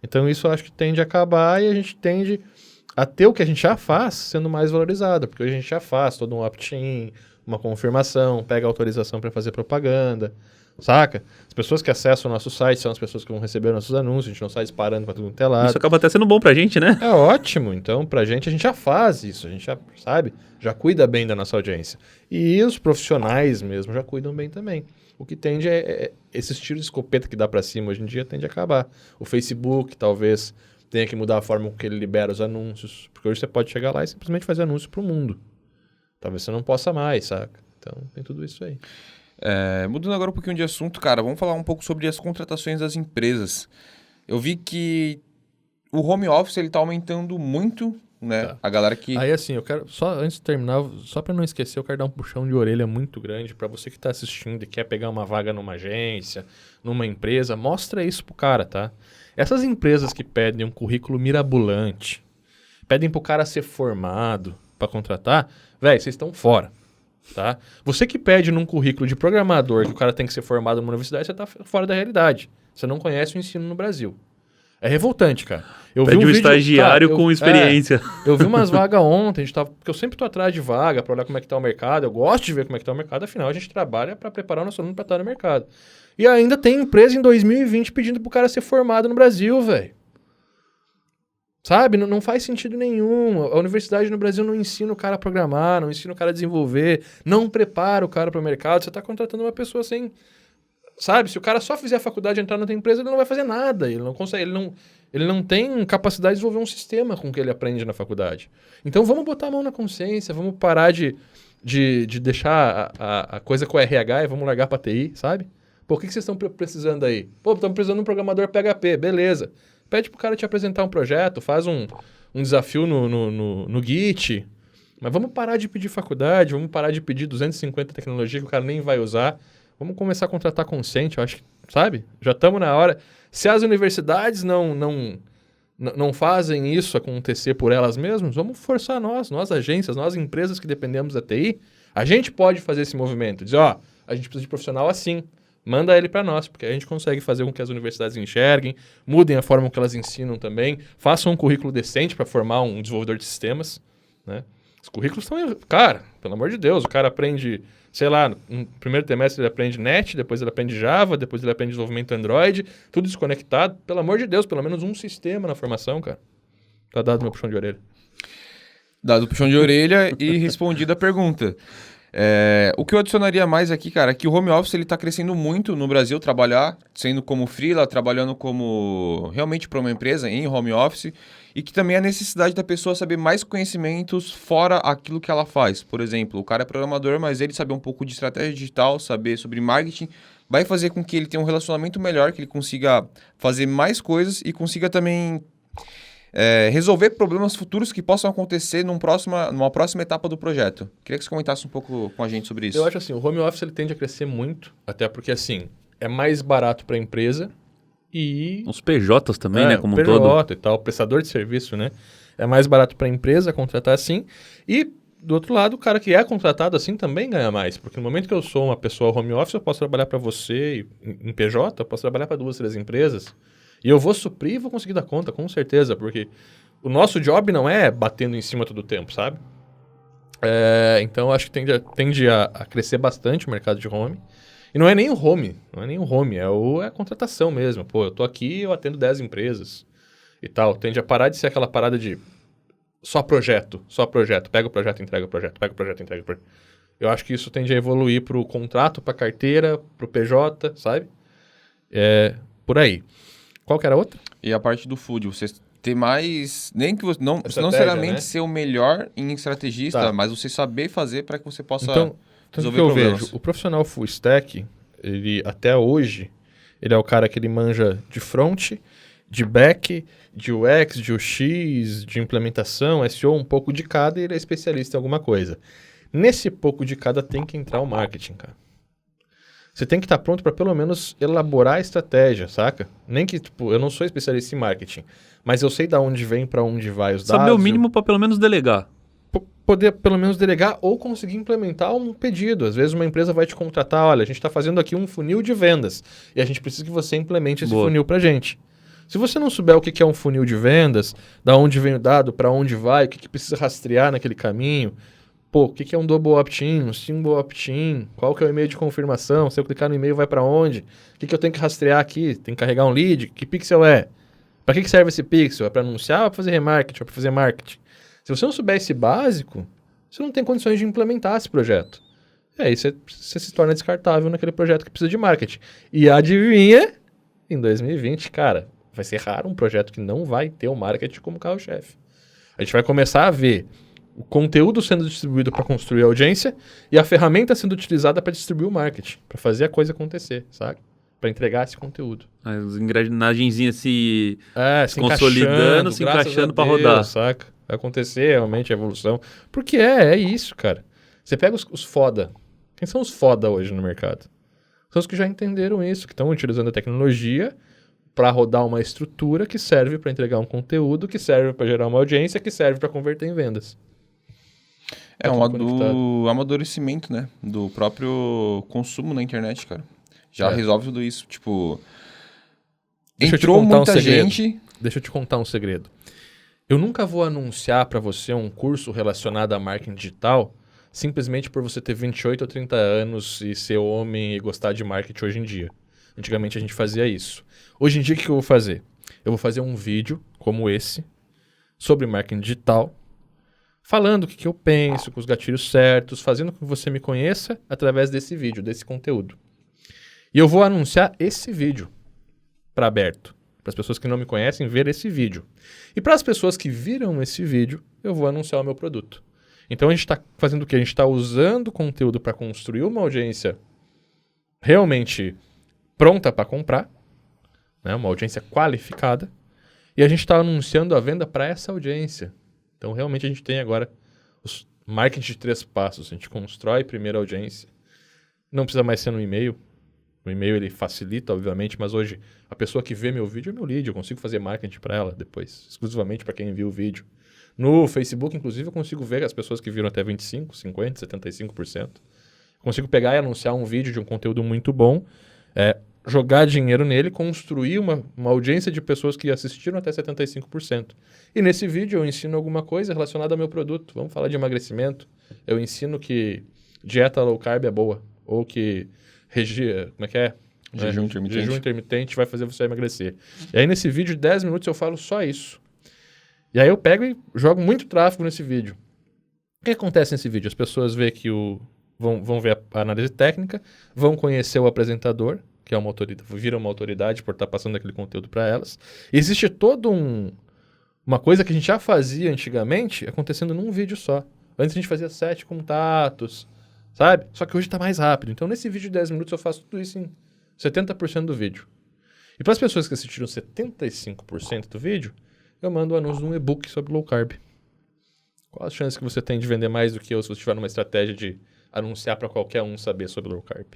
Speaker 1: Então isso eu acho que tende a acabar e a gente tende a ter o que a gente já faz sendo mais valorizado, porque hoje a gente já faz todo um opt-in, uma confirmação, pega autorização para fazer propaganda, saca? As pessoas que acessam o nosso site são as pessoas que vão receber nossos anúncios, a gente não sai disparando para tudo quanto é lado.
Speaker 3: Isso acaba até sendo bom pra gente, né?
Speaker 1: É ótimo, então pra gente a gente já faz isso, a gente já, sabe, já cuida bem da nossa audiência. E os profissionais mesmo já cuidam bem também. O que tende esses tiros de escopeta que dá pra cima hoje em dia tende a acabar. O Facebook talvez tenha que mudar a forma com que ele libera os anúncios, porque hoje você pode chegar lá e simplesmente fazer anúncio pro mundo. Talvez você não possa mais, saca? Então tem tudo isso aí.
Speaker 2: Mudando agora um pouquinho de assunto, cara, vamos falar um pouco sobre as contratações das empresas. Eu vi que o home office ele tá aumentando muito, né?
Speaker 1: Tá.
Speaker 2: A galera que...
Speaker 1: Aí, assim, eu quero, só antes de terminar, só pra não esquecer, eu quero dar um puxão de orelha muito grande pra você que tá assistindo e quer pegar uma vaga numa agência, numa empresa, mostra isso pro cara, tá? Essas empresas que pedem um currículo mirabolante, pedem pro cara ser formado pra contratar, velho, vocês estão fora, tá? Você que pede num currículo de programador que o cara tem que ser formado numa universidade, você tá fora da realidade. Você não conhece o ensino no Brasil. É revoltante, cara. Eu
Speaker 3: Pede
Speaker 1: vi
Speaker 3: um
Speaker 1: vídeo,
Speaker 3: estagiário
Speaker 1: cara,
Speaker 3: com experiência.
Speaker 1: Eu vi umas vagas ontem, porque eu sempre tô atrás de vaga pra olhar como é que tá o mercado. Eu gosto de ver como é que tá o mercado, afinal a gente trabalha pra preparar o nosso aluno pra estar no mercado. E ainda tem empresa em 2020 pedindo pro cara ser formado no Brasil, velho. Sabe? Não faz sentido nenhum. A universidade no Brasil não ensina o cara a programar, não ensina o cara a desenvolver, não prepara o cara para o mercado. Você tá contratando uma pessoa sem... Sabe? Se o cara só fizer a faculdade e entrar na tua empresa, ele não vai fazer nada. Ele não consegue, ele não tem capacidade de desenvolver um sistema com o que ele aprende na faculdade. Então vamos botar a mão na consciência, vamos parar de deixar a coisa com o RH e vamos largar pra TI, sabe? Pô, o que vocês estão precisando aí? Pô, estamos precisando de um programador PHP, beleza. Pede pro cara te apresentar um projeto, faz um desafio no Git. Mas vamos parar de pedir faculdade, vamos parar de pedir 250 tecnologias que o cara nem vai usar. Vamos começar a contratar consciente, eu acho que, sabe? Já estamos na hora. Se as universidades não fazem isso acontecer por elas mesmas, vamos forçar nós agências, nós empresas que dependemos da TI, a gente pode fazer esse movimento. Dizer, ó, a gente precisa de profissional assim, manda ele para nós, porque a gente consegue fazer com que as universidades enxerguem, mudem a forma que elas ensinam também, façam um currículo decente para formar um desenvolvedor de sistemas, né? Os currículos estão... Cara, pelo amor de Deus, o cara aprende... Sei lá, no primeiro trimestre ele aprende NET, depois ele aprende Java, depois ele aprende desenvolvimento Android, tudo desconectado. Pelo amor de Deus, pelo menos um sistema na formação, cara. Tá dado meu puxão de orelha.
Speaker 2: Dado o puxão de orelha e respondida a pergunta. O que eu adicionaria mais aqui, cara, é que o home office ele tá crescendo muito no Brasil, trabalhar, sendo como freela, trabalhando como realmente para uma empresa em home office, e que também a necessidade da pessoa saber mais conhecimentos fora aquilo que ela faz. Por exemplo, o cara é programador, mas ele saber um pouco de estratégia digital, saber sobre marketing, vai fazer com que ele tenha um relacionamento melhor, que ele consiga fazer mais coisas e consiga também resolver problemas futuros que possam acontecer numa próxima etapa do projeto. Queria que você comentasse um pouco com a gente sobre isso.
Speaker 1: Eu acho assim, o home office ele tende a crescer muito, até porque assim, é mais barato para a empresa e...
Speaker 3: Os PJs também, né, como um
Speaker 1: PJ
Speaker 3: todo.
Speaker 1: e tal, prestador de serviço, né? É mais barato para a empresa contratar assim e, do outro lado, o cara que é contratado assim também ganha mais, porque no momento que eu sou uma pessoa home office, eu posso trabalhar para você em PJ, eu posso trabalhar para 2, 3 empresas. E eu vou suprir e vou conseguir dar conta, com certeza, porque o nosso job não é batendo em cima todo o tempo, sabe? Então, eu acho que tende a crescer bastante o mercado de home. E não é nem o home, é a contratação mesmo. Pô, eu tô aqui, eu atendo 10 empresas e tal. Tende a parar de ser aquela parada de só projeto. Pega o projeto, entrega o projeto, pega o projeto, entrega o projeto. Eu acho que isso tende a evoluir pro contrato, pra carteira, pro PJ, sabe? Por aí. Qual que era a outra?
Speaker 2: E a parte do food, você ter mais... Nem que você não
Speaker 1: Estratégia,
Speaker 2: necessariamente
Speaker 1: né?
Speaker 2: ser o melhor em estrategista,
Speaker 1: Tá.
Speaker 2: mas você saber fazer para que você possa
Speaker 1: Então, o
Speaker 2: resolver
Speaker 1: que eu
Speaker 2: problemas.
Speaker 1: vejo, o profissional full stack, ele até hoje, ele é o cara que ele manja de front, de back, de UX, de UX, de implementação, SEO, um pouco de cada e ele é especialista em alguma coisa. Nesse pouco de cada tem que entrar o marketing, cara. Você tem que estar pronto para pelo menos elaborar a estratégia, saca? Nem que, tipo, eu não sou especialista em marketing, mas eu sei de onde vem, para onde vai os dados.
Speaker 3: Saber o mínimo para pelo menos delegar.
Speaker 1: Poder pelo menos delegar ou conseguir implementar um pedido. Às vezes uma empresa vai te contratar, olha, a gente está fazendo aqui um funil de vendas e a gente precisa que você implemente esse funil para gente. Se você não souber o que é um funil de vendas, da onde vem o dado, para onde vai, o que precisa rastrear naquele caminho, pô, o que é um double opt-in, um single opt-in, qual que é o e-mail de confirmação, se eu clicar no e-mail vai para onde, o que eu tenho que rastrear aqui, tem que carregar um lead, que pixel é? Para que serve esse pixel? É para anunciar ou para fazer remarketing, ou para fazer marketing? Se você não souber esse básico, você não tem condições de implementar esse projeto. E aí você se torna descartável naquele projeto que precisa de marketing. E adivinha, em 2020, cara, vai ser raro um projeto que não vai ter o marketing como carro-chefe. A gente vai começar a ver o conteúdo sendo distribuído para construir a audiência e a ferramenta sendo utilizada para distribuir o marketing, para fazer a coisa acontecer, sabe? Para entregar esse conteúdo.
Speaker 3: As engrenagenzinhas se
Speaker 1: Se
Speaker 3: consolidando, se encaixando para rodar.
Speaker 1: Saca? Vai acontecer realmente a evolução. Porque é isso, cara. Você pega os foda. Quem são os foda hoje no mercado? São os que já entenderam isso, que estão utilizando a tecnologia para rodar uma estrutura que serve para entregar um conteúdo, que serve para gerar uma audiência, que serve para converter em vendas.
Speaker 2: Do amadurecimento, né? Do próprio consumo na internet, cara. Já resolve tudo isso. Tipo, entrou muita gente...
Speaker 1: Deixa eu te contar um segredo. Eu nunca vou anunciar para você um curso relacionado a marketing digital simplesmente por você ter 28 ou 30 anos e ser homem e gostar de marketing hoje em dia. Antigamente a gente fazia isso. Hoje em dia o que eu vou fazer? Eu vou fazer um vídeo como esse sobre marketing digital, falando o que eu penso, com os gatilhos certos, fazendo com que você me conheça através desse vídeo, desse conteúdo. E eu vou anunciar esse vídeo para aberto, para as pessoas que não me conhecem ver esse vídeo. E para as pessoas que viram esse vídeo, eu vou anunciar o meu produto. Então a gente está fazendo o quê? A gente está usando o conteúdo para construir uma audiência realmente pronta para comprar, né? Uma audiência qualificada, e a gente está anunciando a venda para essa audiência. Então realmente a gente tem agora os marketing de 3 passos. A gente constrói primeiro a audiência, não precisa mais ser no e-mail. O e-mail ele facilita, obviamente, mas hoje a pessoa que vê meu vídeo é meu lead, eu consigo fazer marketing para ela depois, exclusivamente para quem viu o vídeo. No Facebook, inclusive, eu consigo ver as pessoas que viram até 25%, 50%, 75%. Consigo pegar e anunciar um vídeo de um conteúdo muito bom, jogar dinheiro nele, construir uma audiência de pessoas que assistiram até 75%. E nesse vídeo eu ensino alguma coisa relacionada ao meu produto. Vamos falar de emagrecimento. Eu ensino que dieta low carb é boa, ou que
Speaker 2: jejum intermitente.
Speaker 1: Jejum intermitente vai fazer você emagrecer. E aí nesse vídeo de 10 minutos eu falo só isso. E aí eu pego e jogo muito tráfego nesse vídeo. O que acontece nesse vídeo? As pessoas veem que vão ver a análise técnica, vão conhecer o apresentador, que é uma autoridade, vira uma autoridade por estar passando aquele conteúdo para elas. E existe toda uma coisa que a gente já fazia antigamente acontecendo num vídeo só. Antes a gente fazia 7 contatos, sabe? Só que hoje está mais rápido. Então, nesse vídeo de 10 minutos, eu faço tudo isso em 70% do vídeo. E para as pessoas que assistiram 75% do vídeo, eu mando o anúncio de um e-book sobre low carb. Qual a chance que você tem de vender mais do que eu se você estiver numa estratégia de anunciar para qualquer um saber sobre low carb?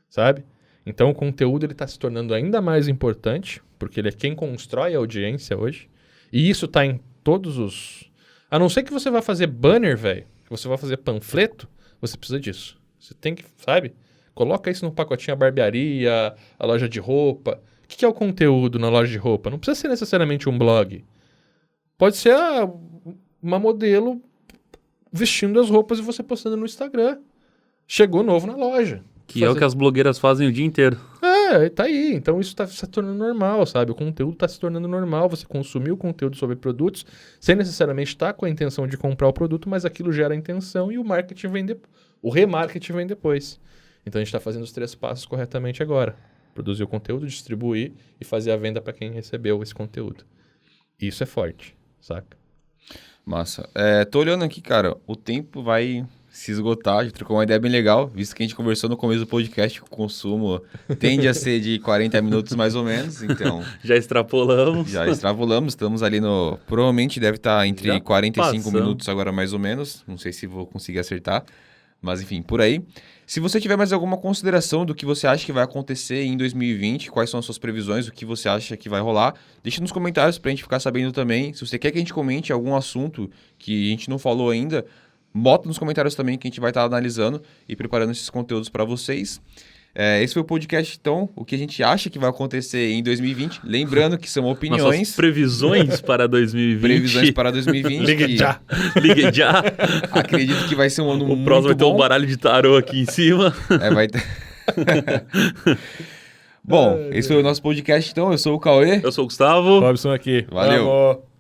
Speaker 1: Sabe? Então, o conteúdo está se tornando ainda mais importante, porque ele é quem constrói a audiência hoje. E isso está em todos os... A não ser que você vá fazer banner, velho, que você vai fazer panfleto, você precisa disso. Você tem que, sabe? Coloca isso no pacotinho, a barbearia, a loja de roupa. O que é o conteúdo na loja de roupa? Não precisa ser necessariamente um blog. Pode ser uma modelo vestindo as roupas e você postando no Instagram. Chegou novo na loja.
Speaker 3: Que é o que as blogueiras fazem o dia inteiro.
Speaker 1: Tá aí. Então isso está se tornando normal, sabe? O conteúdo está se tornando normal. Você consumir o conteúdo sobre produtos sem necessariamente estar com a intenção de comprar o produto, mas aquilo gera a intenção e o marketing vem o remarketing vem depois. Então a gente está fazendo os 3 passos corretamente agora. Produzir o conteúdo, distribuir e fazer a venda para quem recebeu esse conteúdo. Isso é forte, saca?
Speaker 2: Massa. Tô olhando aqui, cara, o tempo vai se esgotar, a gente trocou uma ideia bem legal, visto que a gente conversou no começo do podcast que o consumo tende a ser de 40 minutos mais ou menos, então...
Speaker 3: Já extrapolamos,
Speaker 2: estamos ali no... Provavelmente deve estar entre
Speaker 3: Já
Speaker 2: 45
Speaker 3: passamos.
Speaker 2: minutos agora mais ou menos, não sei se vou conseguir acertar, mas enfim, por aí. Se você tiver mais alguma consideração do que você acha que vai acontecer em 2020, quais são as suas previsões, o que você acha que vai rolar, deixa nos comentários pra gente ficar sabendo também. Se você quer que a gente comente algum assunto que a gente não falou ainda, bota nos comentários também que a gente vai estar analisando e preparando esses conteúdos para vocês. Esse foi o podcast, então, o que a gente acha que vai acontecer em 2020. Lembrando que são opiniões.
Speaker 3: Nossas previsões para 2020.
Speaker 2: Previsões para 2020.
Speaker 1: Ligue já.
Speaker 3: Ligue já.
Speaker 2: Acredito que vai ser um ano muito bom.
Speaker 3: O próximo vai ter um baralho de tarô aqui em cima.
Speaker 2: Vai ter... Bom, esse foi o nosso podcast, então. Eu sou o Cauê.
Speaker 3: Eu sou o Gustavo.
Speaker 1: Robson aqui.
Speaker 2: Valeu.
Speaker 1: Vamos.